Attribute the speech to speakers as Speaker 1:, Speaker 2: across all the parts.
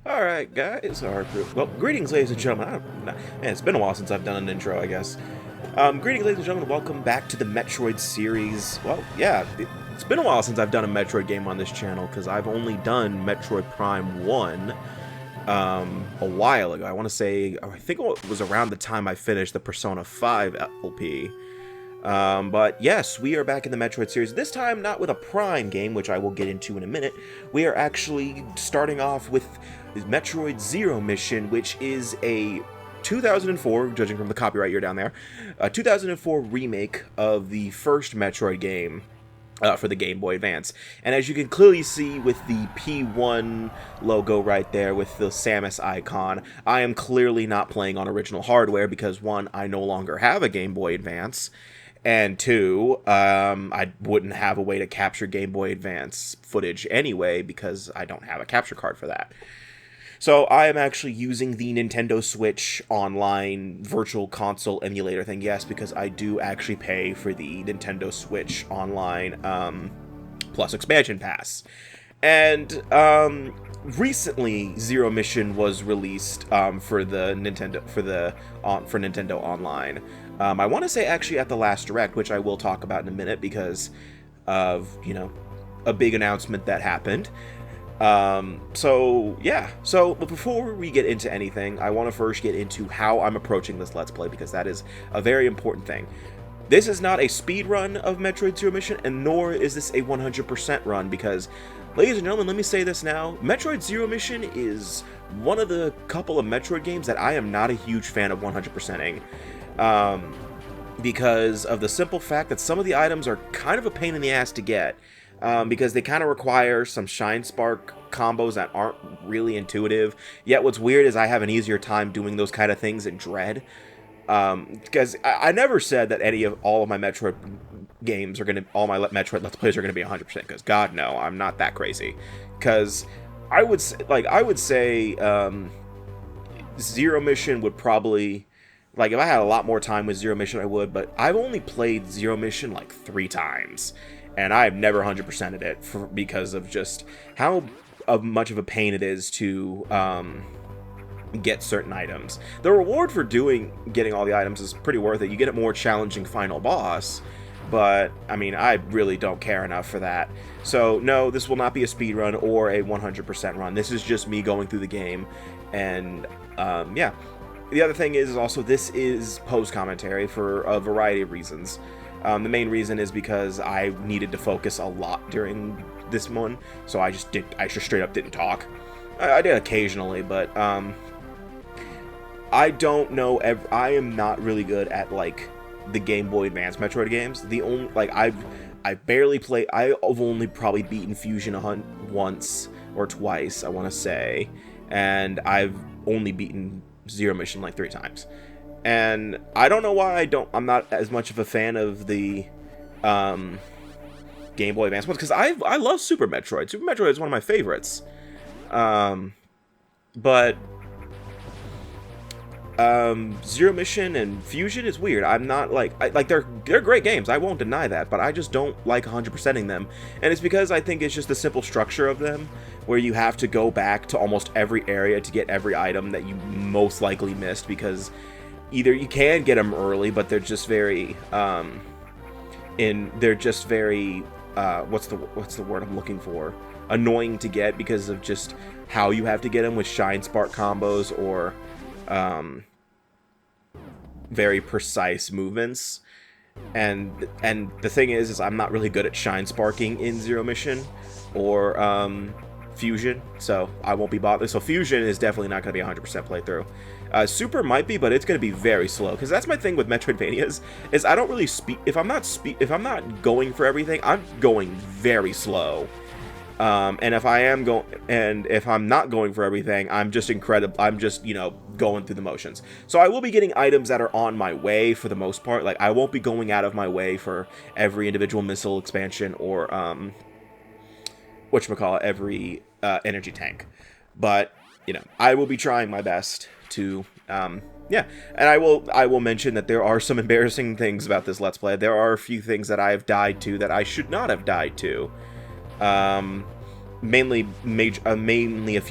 Speaker 1: Alright, guys, well, greetings, ladies and gentlemen. Man, it's been a while since I've done an intro, I guess. Greetings, ladies and gentlemen, welcome back to the Metroid series. Well, yeah, it's been a while since I've done a Metroid game on this channel, because I've only done Metroid Prime 1 a while ago. I think it was around the time I finished the Persona 5 LP. But yes, we are back in the Metroid series, this time not with a Prime game, which I will get into in a minute. We are actually starting off with Metroid Zero Mission, which is a 2004, judging from the copyright year down there, a 2004 remake of the first Metroid game for the Game Boy Advance. And as you can clearly see with the P1 logo right there with the Samus icon, I am clearly not playing on original hardware because, one, I no longer have a Game Boy Advance, and two, I wouldn't have a way to capture Game Boy Advance footage anyway because I don't have a capture card for that. So I am actually using the Nintendo Switch Online Virtual Console emulator thing, yes, because I do actually pay for the Nintendo Switch Online Plus Expansion Pass. And recently, Zero Mission was released for the Nintendo for Nintendo Online. I want to say actually at the last Direct, which I will talk about in a minute because of, a big announcement that happened. So but before we get into anything, I want to first get into how I'm approaching this Let's Play, because that is a very important thing. This is not a speed run of Metroid Zero Mission, and nor is this a 100% run, because, ladies and gentlemen, let me say this now, Metroid Zero Mission is one of the couple of Metroid games that I am not a huge fan of 100%ing. Because of the simple fact that some of the items are kind of a pain in the ass to get. Because they kind of require some Shine Spark combos that aren't really intuitive. Yet what's weird is I have an easier time doing those kind of things in Dread. Because I never said that all of my Metroid games are all my Metroid Let's Plays are gonna be 100%. Because God no, I'm not that crazy. Because I would say Zero Mission would probably, if I had a lot more time with Zero Mission I would, but I've only played Zero Mission 3 times. And I've never 100%ed it because of just how much of a pain it is to get certain items. The reward for getting all the items is pretty worth it. You get a more challenging final boss, but I mean, I really don't care enough for that. So no, this will not be a speed run or a 100% run. This is just me going through the game, and yeah. The other thing is also this is post commentary for a variety of reasons. The main reason is because I needed to focus a lot during this one, so I just straight up didn't talk. I did occasionally, but I don't know. I am not really good at the Game Boy Advance Metroid games. The only I barely play. I've only probably beaten Fusion once or twice, I want to say, and I've only beaten Zero Mission 3 times. And I don't know why I'm not as much of a fan of the Game Boy Advance ones, because I love Super Metroid. Super Metroid is one of my favorites. But Zero Mission and Fusion is weird. I'm not they're great games. I won't deny that, but I just don't like 100%ing them. And it's because I think it's just the simple structure of them, where you have to go back to almost every area to get every item that you most likely missed, because either you can get them early, but they're just very, what's the word I'm looking for? Annoying to get because of just how you have to get them with Shine Spark combos or, very precise movements. And the thing is I'm not really good at Shine Sparking in Zero Mission or, Fusion, so I won't be bothered. So Fusion is definitely not going to be 100% playthrough. Super might be, but it's going to be very slow, because that's my thing with Metroidvanias, is I don't really speed. If I'm not going for everything, I'm going very slow. And if I'm not going for everything, I'm just incredible. I'm just, going through the motions. So I will be getting items that are on my way for the most part. I won't be going out of my way for every individual missile expansion or, whatchamacallit, every energy tank. But, I will be trying my best to, yeah. And I will mention that there are some embarrassing things about this Let's Play. There are a few things that I have died to that I should not have died to. mainly mainly a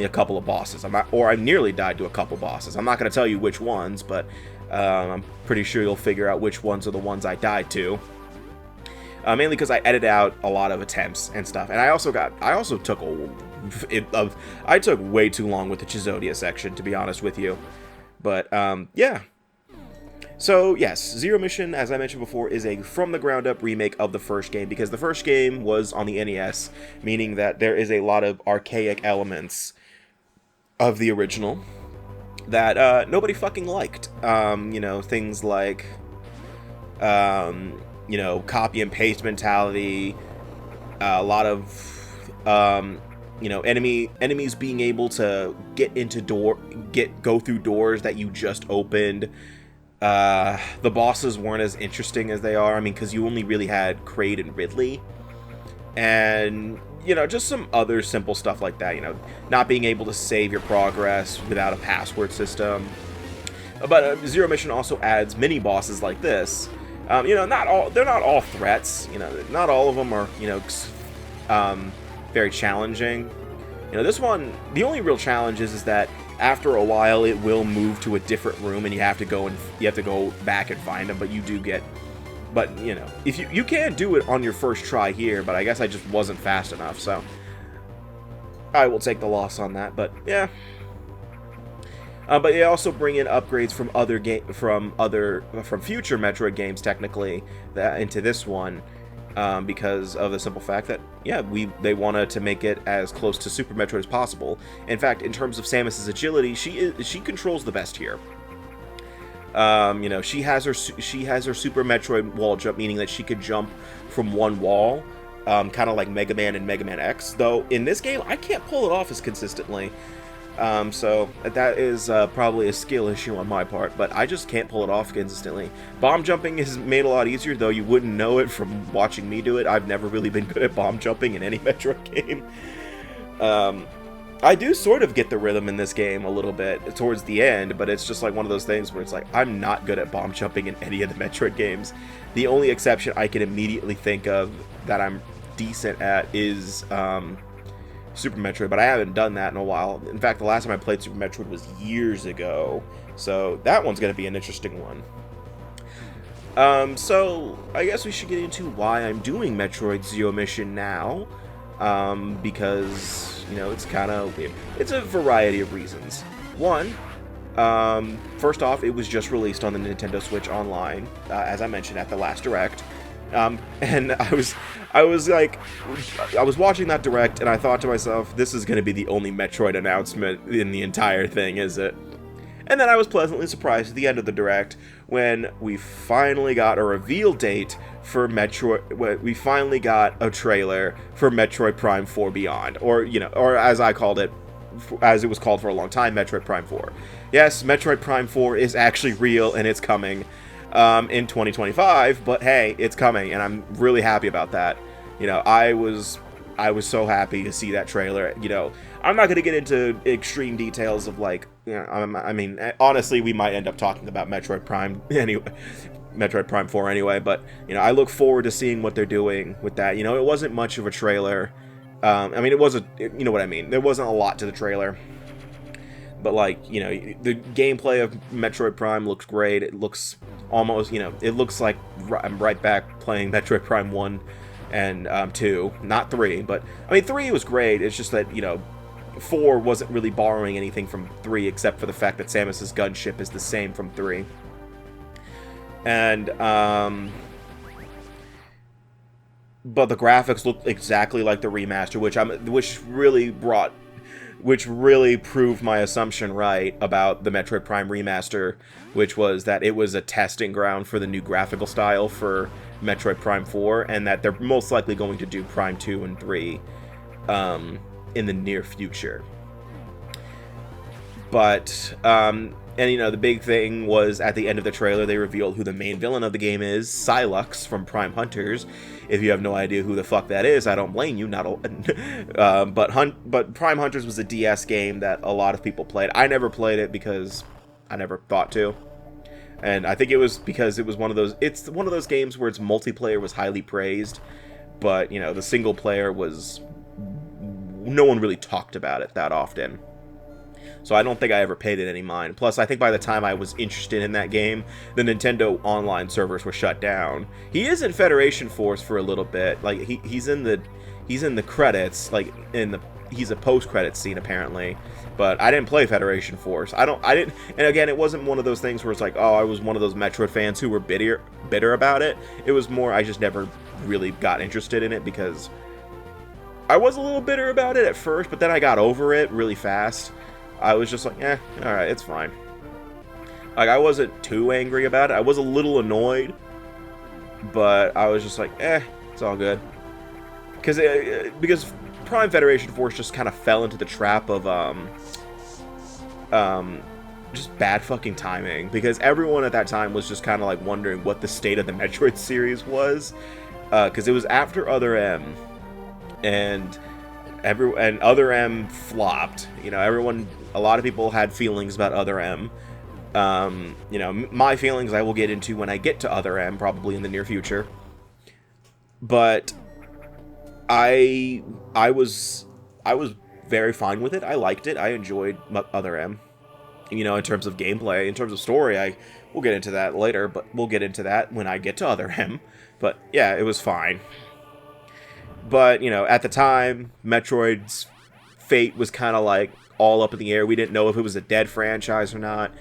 Speaker 1: couple of bosses. I nearly died to a couple bosses. I'm not going to tell you which ones, but I'm pretty sure you'll figure out which ones are the ones I died to. Mainly because I edited out a lot of attempts and stuff, and I took way too long with the Chizodia section, to be honest with you. But yeah. So yes, Zero Mission, as I mentioned before, is a from-the-ground-up remake of the first game, because the first game was on the NES, meaning that there is a lot of archaic elements of the original that nobody fucking liked. You know, things like, you know, copy and paste mentality, a lot of, you know, enemies being able to go through doors that you just opened. The bosses weren't as interesting as they are. I mean, because you only really had Kraid and Ridley, and you know, just some other simple stuff like that. You know, not being able to save your progress without a password system. But Zero Mission also adds mini bosses like this. You know, they're not all threats. You know, not all of them are, you know, very challenging. You know, this one, the only real challenge is that after a while it will move to a different room, and you have to go back and find them. But you do get, but you know, if you can do it on your first try here, but I guess I just wasn't fast enough, so I will take the loss on that. But yeah. But they also bring in upgrades from from future Metroid games, technically, into this one, because of the simple fact that, yeah, they wanted to make it as close to Super Metroid as possible. In fact, in terms of Samus's agility, she controls the best here. You know, she has her Super Metroid wall jump, meaning that she could jump from one wall, kind of like Mega Man and Mega Man X. Though in this game, I can't pull it off as consistently. So that is probably a skill issue on my part, but I just can't pull it off consistently. Bomb jumping is made a lot easier, though you wouldn't know it from watching me do it. I've never really been good at bomb jumping in any Metroid game. I do sort of get the rhythm in this game a little bit towards the end, but it's just like one of those things where it's like, I'm not good at bomb jumping in any of the Metroid games. The only exception I can immediately think of that I'm decent at is Super Metroid, but I haven't done that in a while. In fact, the last time I played Super Metroid was years ago, so that one's going to be an interesting one. So I guess we should get into why I'm doing Metroid Zero Mission now, because, you know, it's kind of weird. It's a variety of reasons. One, first off, it was just released on the Nintendo Switch Online, as I mentioned at the last Direct. And I was watching that Direct, and I thought to myself, this is going to be the only Metroid announcement in the entire thing, is it? And then I was pleasantly surprised at the end of the Direct when we finally got a reveal date for Metroid. We finally got a trailer for Metroid Prime 4 Beyond, or, you know, or as I called it, as it was called for a long time, Metroid Prime 4. Yes, Metroid Prime 4 is actually real, and it's coming. In 2025, but hey, it's coming, and I'm really happy about that. You know, I was so happy to see that trailer. You know, I'm not going to get into extreme details of, like, you know, I mean, honestly, we might end up talking about Metroid Prime anyway, Metroid Prime 4 anyway, but, you know, I look forward to seeing what they're doing with that. You know, it wasn't much of a trailer. I mean, you know what I mean. There wasn't a lot to the trailer. But, like, you know, the gameplay of Metroid Prime looks great. It looks almost, you know, it looks like I'm right back playing Metroid Prime 1 and 2. Not 3, but, I mean, 3 was great. It's just that, you know, 4 wasn't really borrowing anything from 3, except for the fact that Samus's gunship is the same from 3. And, but the graphics look exactly like the remaster, which really proved my assumption right about the Metroid Prime remaster, which was that it was a testing ground for the new graphical style for Metroid Prime 4, and that they're most likely going to do Prime 2 and 3 in the near future. But, and you know, the big thing was at the end of the trailer, they revealed who the main villain of the game is, Psylux from Prime Hunters. If you have no idea who the fuck that is, I don't blame you. But Prime Hunters was a DS game that a lot of people played. I never played it because I never thought to. And I think it was because it was one of those games where its multiplayer was highly praised, but, you know, the single player was no one really talked about it that often. So I don't think I ever paid it any mind. Plus, I think by the time I was interested in that game, the Nintendo online servers were shut down. He is in Federation Force for a little bit. Like he's in the credits. Like he's a post-credit scene apparently. But I didn't play Federation Force. I didn't. And again, it wasn't one of those things where it's like, oh, I was one of those Metroid fans who were bitter about it. It was more I just never really got interested in it because I was a little bitter about it at first, but then I got over it really fast. I was just like, alright, it's fine. Like, I wasn't too angry about it. I was a little annoyed, but I was just like, it's all good. Because Prime Federation Force just kind of fell into the trap of, just bad fucking timing. Because everyone at that time was just kind of, like, wondering what the state of the Metroid series was. Because it was after Other M. And Other M flopped. You know, a lot of people had feelings about Other M. You know, my feelings I will get into when I get to Other M, probably in the near future. But I was very fine with it. I liked it. I enjoyed Other M. You know, in terms of gameplay, in terms of story, we'll get into that later, but we'll get into that when I get to Other M. But yeah, it was fine. But, you know, at the time, Metroid's fate was kind of like all up in the air. We didn't know if it was a dead franchise or not.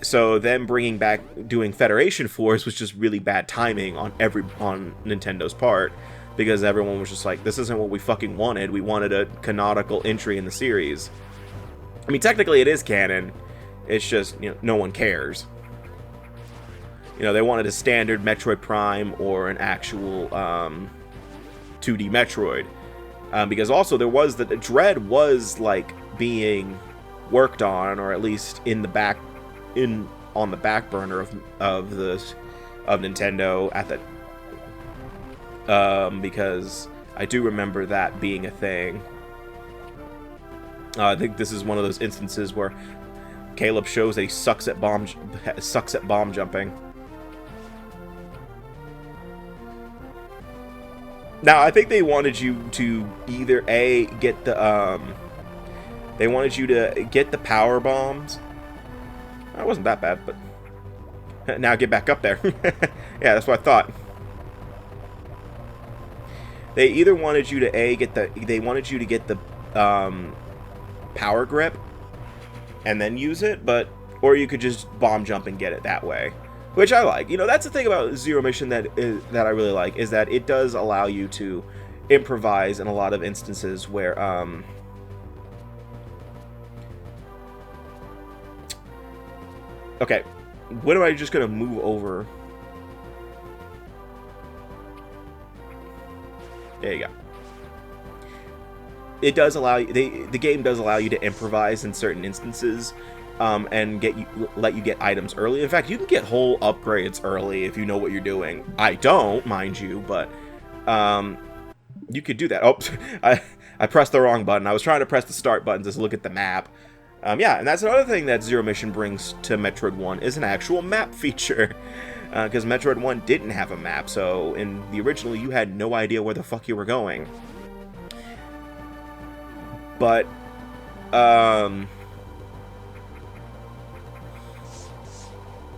Speaker 1: So them bringing back doing Federation Force was just really bad timing on Nintendo's part, because everyone was just like, this isn't what we fucking wanted. We wanted a canonical entry in the series. I mean, technically it is canon. It's just, you know, no one cares. You know, they wanted a standard Metroid Prime or an actual 2D Metroid, because also there was the Dread was like being worked on, or at least on the back burner of Nintendo at the because I do remember that being a thing. I think this is one of those instances where Caleb shows that he sucks at bomb jumping. Now, I think they wanted you to either get the they wanted you to get the power bombs. That wasn't that bad, but now get back up there. Yeah, that's what I thought. They either wanted you to get the power grip and then use it, or you could just bomb jump and get it that way. Which I like. You know, that's the thing about Zero Mission that I really like, is that it does allow you to improvise in a lot of instances where, okay, what am I just gonna move over? There you go. It does allow you, the game does allow you to improvise in certain instances. And let you get items early. In fact, you can get whole upgrades early if you know what you're doing. I don't, mind you, but you could do that. Oh, I pressed the wrong button. I was trying to press the start button to look at the map. Yeah, and that's another thing that Zero Mission brings to Metroid 1 is an actual map feature. Because Metroid 1 didn't have a map, so in the original you had no idea where the fuck you were going. But,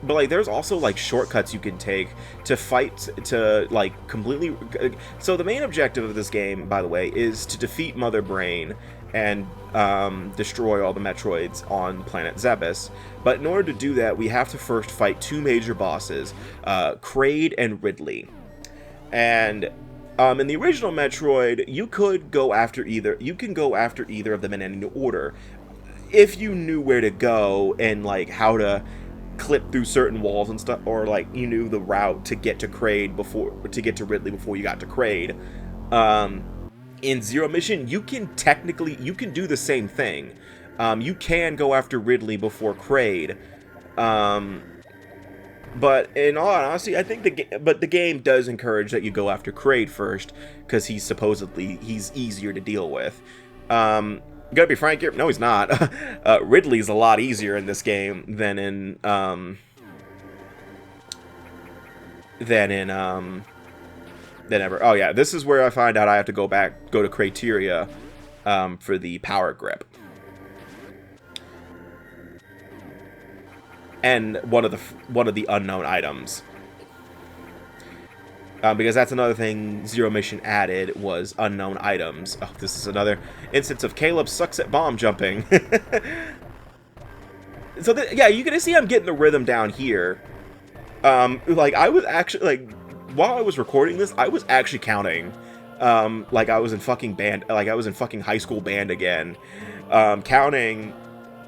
Speaker 1: but, like, there's also, like, shortcuts you can take to fight, to, like, completely... So the main objective of this game, by the way, is to defeat Mother Brain and destroy all the Metroids on planet Zebes. But in order to do that, we have to first fight two major bosses, Kraid and Ridley. And in the original Metroid, you could go after either... You can go after either of them in any order, if you knew where to go and, like, how to clip through certain walls and stuff, or like you knew the route to get to Ridley before you got to Kraid. In Zero Mission, you can do the same thing. You can go after Ridley before Kraid. But in all honesty, I think the game does encourage that you go after Kraid first, because he's easier to deal with. Gotta be frank here. No, he's not. Ridley's a lot easier in this game than in ever. Oh yeah, this is where I find out I have to go to Criteria for the power grip. And one of the unknown items. Because that's another thing Zero Mission added, was unknown items. Oh, this is another instance of Caleb sucks at bomb jumping. So, yeah, you can see I'm getting the rhythm down here. Like, I was actually, like, while I was recording this, I was actually counting. Like, I was in fucking band, like, I was in fucking high school band again. Counting,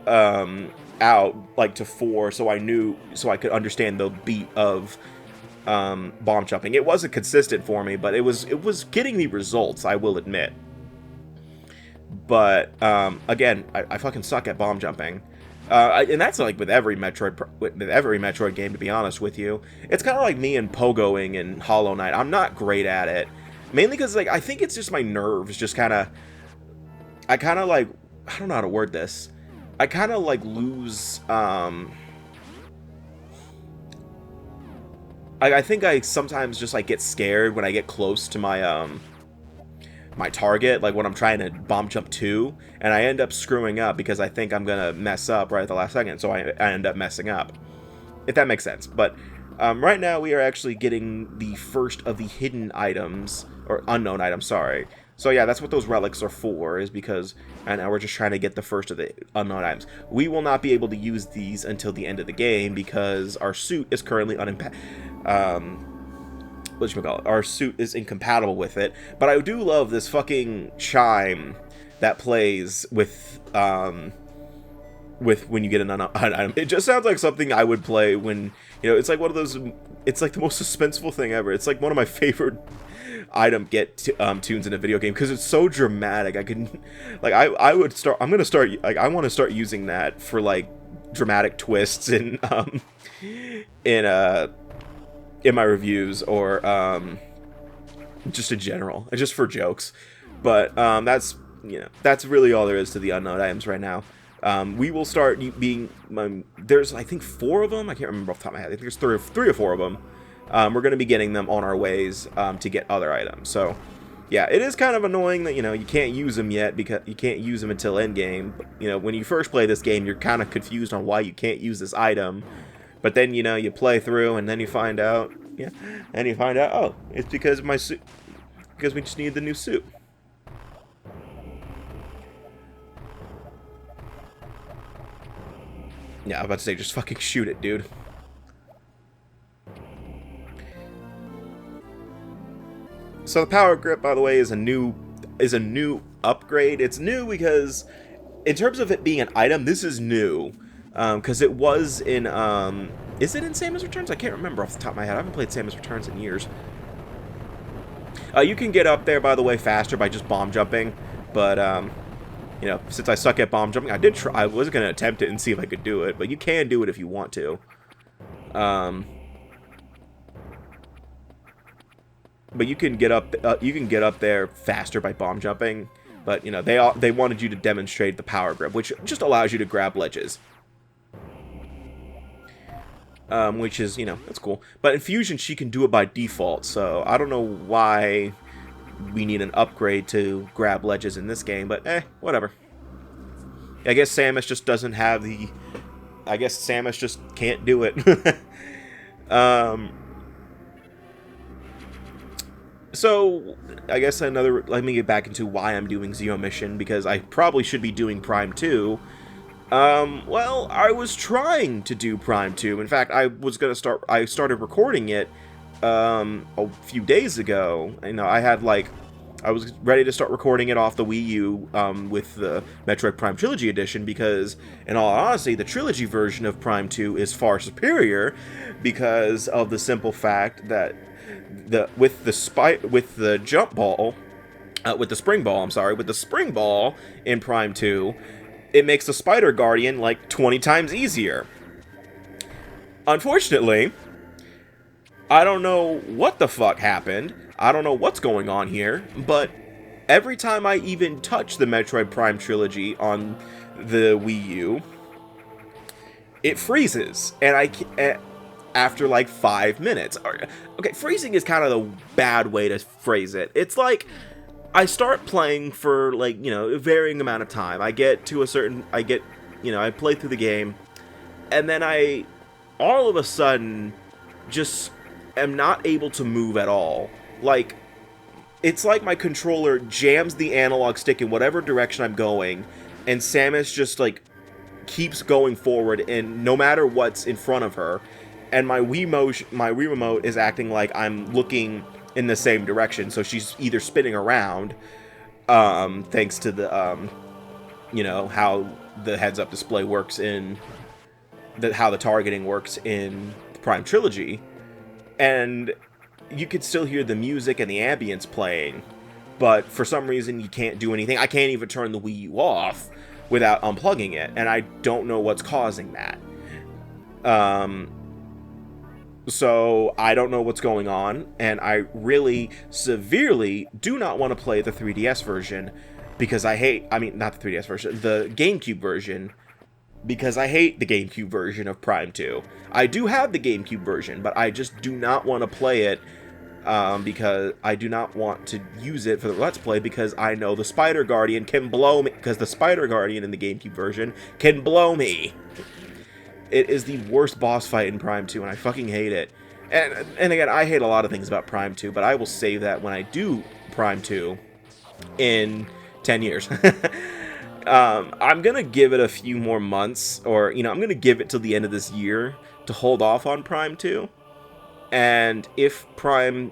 Speaker 1: out, like, to 4, so I could understand the beat of bomb jumping. It wasn't consistent for me, but it was getting me results, I will admit. But again, I fucking suck at bomb jumping, and that's like with every Metroid game, to be honest with you. It's kind of like me and pogoing in Hollow Knight. I'm not great at it, mainly because, like, I think it's just my nerves just kind of, I kind of, like, I don't know how to word this. I kind of, like, lose I think I sometimes just, like, get scared when I get close to my my target, like when I'm trying to bomb jump 2, and I end up screwing up because I think I'm gonna mess up right at the last second, so I end up messing up, if that makes sense. But right now we are actually getting the first of the hidden items, or unknown items, sorry. So yeah, that's what those relics are for, is because, and now we're just trying to get the first of the unknown items. We will not be able to use these until the end of the game because our suit is currently our suit is incompatible with it. But I do love this fucking chime that plays with when you get an item. It just sounds like something I would play when, you know, it's like one of those, it's like the most suspenseful thing ever. It's like one of my favorite item tunes in a video game because it's so dramatic. I can, like, I want to start using that for, like, dramatic twists in my reviews, or just in general, just for jokes. But that's, you know, that's really all there is to the unknown items right now. We will start being, there's, I think, 4 of them. I can't remember off the top of my head. I think there's 3 or 4 of them. We're going to be getting them on our ways to get other items. So yeah, it is kind of annoying that, you know, you can't use them yet, because you can't use them until endgame. You know, when you first play this game, you're kind of confused on why you can't use this item. But then, you know, you play through, and then you find out, yeah, and you find out, oh, it's because my suit, because we just need the new suit. Yeah, I was about to say, just fucking shoot it, dude. So the power grip, by the way, is a new upgrade. It's new because, in terms of it being an item, this is new. Because it was in, is it in Samus Returns? I can't remember off the top of my head. I haven't played Samus Returns in years. You can get up there, by the way, faster by just bomb jumping. But, you know, since I suck at bomb jumping, I was going to attempt it and see if I could do it. But you can do it if you want to. But you can get up there faster by bomb jumping. But, you know, they wanted you to demonstrate the power grip, which just allows you to grab ledges. Which is, you know, that's cool. But in Fusion, she can do it by default, so I don't know why we need an upgrade to grab ledges in this game, but whatever. I guess Samus just doesn't have the... I guess Samus just can't do it. So, I guess let me get back into why I'm doing Zero Mission, because I probably should be doing Prime 2. Well, I was trying to do Prime 2. In fact, I started recording it, a few days ago. You know, I was ready to start recording it off the Wii U, with the Metroid Prime Trilogy Edition, because, in all honesty, the Trilogy version of Prime 2 is far superior, because of the simple fact that with the spring ball in Prime 2, it makes the Spider Guardian like 20 times easier. Unfortunately, I don't know what the fuck happened. I don't know what's going on here, but every time I even touch the Metroid Prime Trilogy on the Wii U, it freezes, and after like 5 minutes. Okay, freezing is kind of the bad way to phrase it. It's like I start playing for, like, a varying amount of time. I play through the game, and then I, all of a sudden, just am not able to move at all. Like, it's like my controller jams the analog stick in whatever direction I'm going, and Samus just, like, keeps going forward, and no matter what's in front of her, and my Wii remote is acting like I'm looking in the same direction, so she's either spinning around, thanks to the, how the heads-up display works how the targeting works in the Prime Trilogy, and you could still hear the music and the ambience playing, but for some reason you can't do anything. I can't even turn the Wii U off without unplugging it, and I don't know what's causing that. So I don't know what's going on, and I really severely do not want to play the 3DS version, because not the 3DS version, the GameCube version, because I hate the GameCube version of Prime 2. I do have the GameCube version, but I just do not want to play it, because I do not want to use it for the Let's Play, because I know the Spider Guardian can blow me, because the Spider Guardian in the GameCube version can blow me. It is the worst boss fight in Prime 2, and I fucking hate it. And again, I hate a lot of things about Prime 2, but I will save that when I do Prime 2 in 10 years. I'm going to give it a few more months, or, I'm going to give it till the end of this year to hold off on Prime 2. And if Prime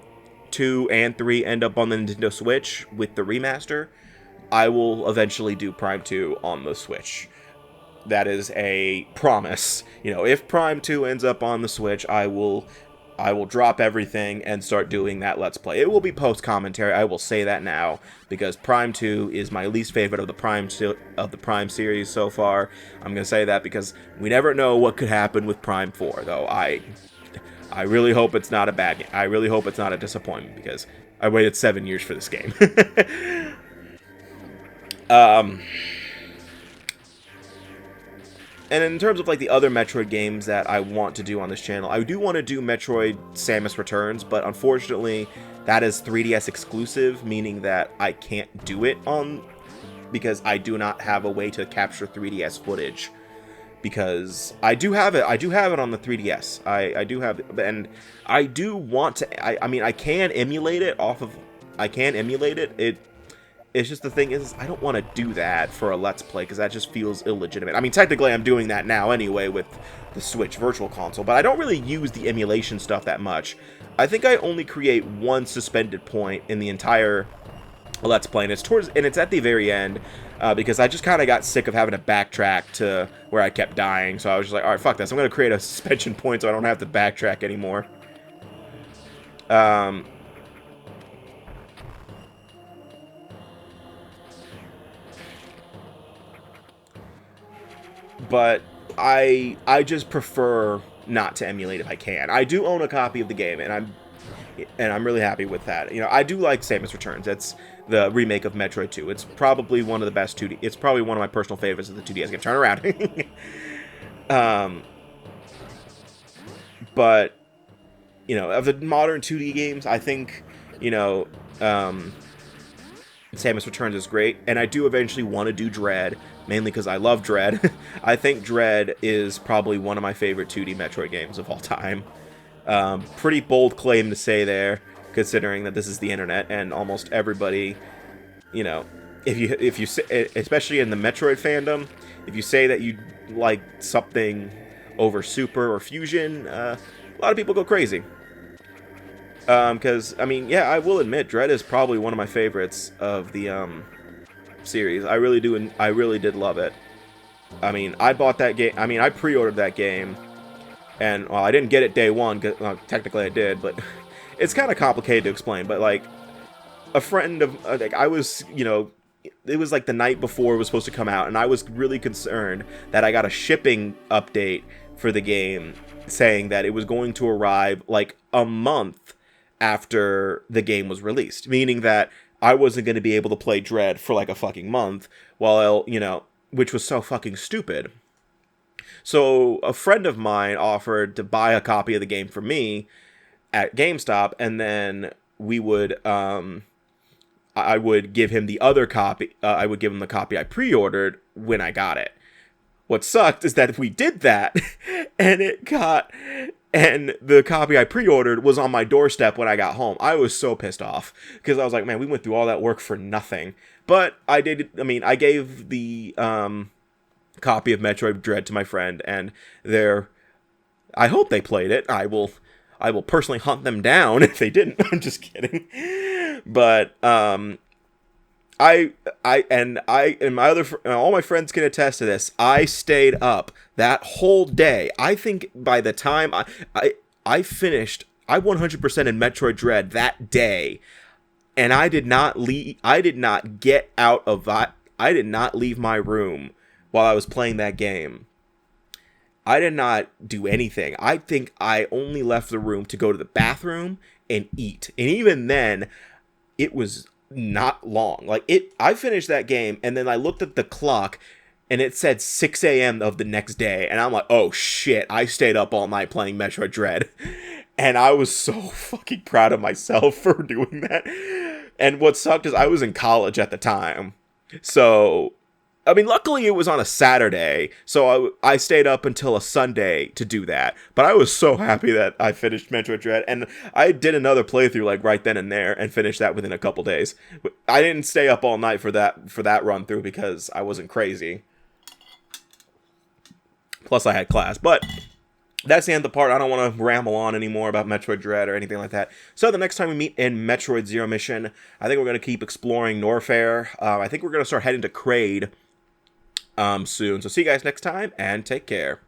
Speaker 1: 2 and 3 end up on the Nintendo Switch with the remaster, I will eventually do Prime 2 on the Switch. That is a promise. If Prime 2 ends up on the Switch, I will drop everything and start doing that Let's Play. It will be post-commentary, I will say that now, because Prime 2 is my least favorite of the Prime series so far. I'm going to say that because we never know what could happen with Prime 4, though. I really hope it's not a bad game. I really hope it's not a disappointment, because I waited 7 years for this game. And in terms of, like, the other Metroid games that I want to do on this channel, I do want to do Metroid Samus Returns, but unfortunately, that is 3DS exclusive, meaning that I can't do it because I do not have a way to capture 3DS footage. Because I do have it on the 3DS. I do have it, and I do want to, I can emulate it It's just the thing is, I don't want to do that for a Let's Play, because that just feels illegitimate. I mean, technically I'm doing that now anyway with the Switch Virtual Console, but I don't really use the emulation stuff that much. I think I only create one suspended point in the entire Let's Play, and it's at the very end, because I just kind of got sick of having to backtrack to where I kept dying, so I was just like, alright, fuck this, I'm going to create a suspension point so I don't have to backtrack anymore. But I just prefer not to emulate if I can. I do own a copy of the game, and I'm really happy with that. I do like Samus Returns. It's the remake of Metroid 2. It's probably one of the best 2D. It's probably one of my personal favorites of the 2DS game. Turn around. But of the modern 2D games, I think Samus Returns is great, and I do eventually want to do Dread, mainly because I love Dread. I think Dread is probably one of my favorite 2D Metroid games of all time. Pretty bold claim to say there, considering that this is the internet, and almost everybody, if you say, especially in the Metroid fandom, if you say that you like something over Super or Fusion, a lot of people go crazy. Because, I will admit, Dread is probably one of my favorites of the, series. I really do, and I really did love it. I bought that game, I pre-ordered that game, and, well, I didn't get it day one, well, technically I did, but it's kind of complicated to explain, but, like, a friend of, I was, it was, like, the night before it was supposed to come out, and I was really concerned that I got a shipping update for the game saying that it was going to arrive, like, a month after the game was released, meaning that I wasn't going to be able to play Dread for like a fucking month, while, which was so fucking stupid. So a friend of mine offered to buy a copy of the game for me at GameStop, and then we would, I would give him the other copy. I would give him the copy I pre-ordered when I got it. What sucked is that we did that, and the copy I pre-ordered was on my doorstep when I got home. I was so pissed off because I was like, man, we went through all that work for nothing. But I gave the copy of Metroid Dread to my friend, and I hope they played it. I will personally hunt them down if they didn't. I'm just kidding. But all my friends can attest to this. I stayed up that whole day. I think by the time I finished, I 100% in Metroid Dread that day, and I did not leave my room while I was playing that game. I did not do anything. I think I only left the room to go to the bathroom and eat. And even then, it was not long. I finished that game, and then I looked at the clock, and it said 6 a.m. of the next day. And I'm like, oh shit, I stayed up all night playing Metroid Dread. And I was so fucking proud of myself for doing that. And what sucked is I was in college at the time. So, luckily it was on a Saturday, so I stayed up until a Sunday to do that. But I was so happy that I finished Metroid Dread, and I did another playthrough right then and there, and finished that within a couple days. I didn't stay up all night for that run through because I wasn't crazy. Plus I had class, but that's the end of the part. I don't want to ramble on anymore about Metroid Dread or anything like that. So the next time we meet in Metroid Zero Mission, I think we're going to keep exploring Norfair. I think we're going to start heading to Kraid soon. So see you guys next time, and take care.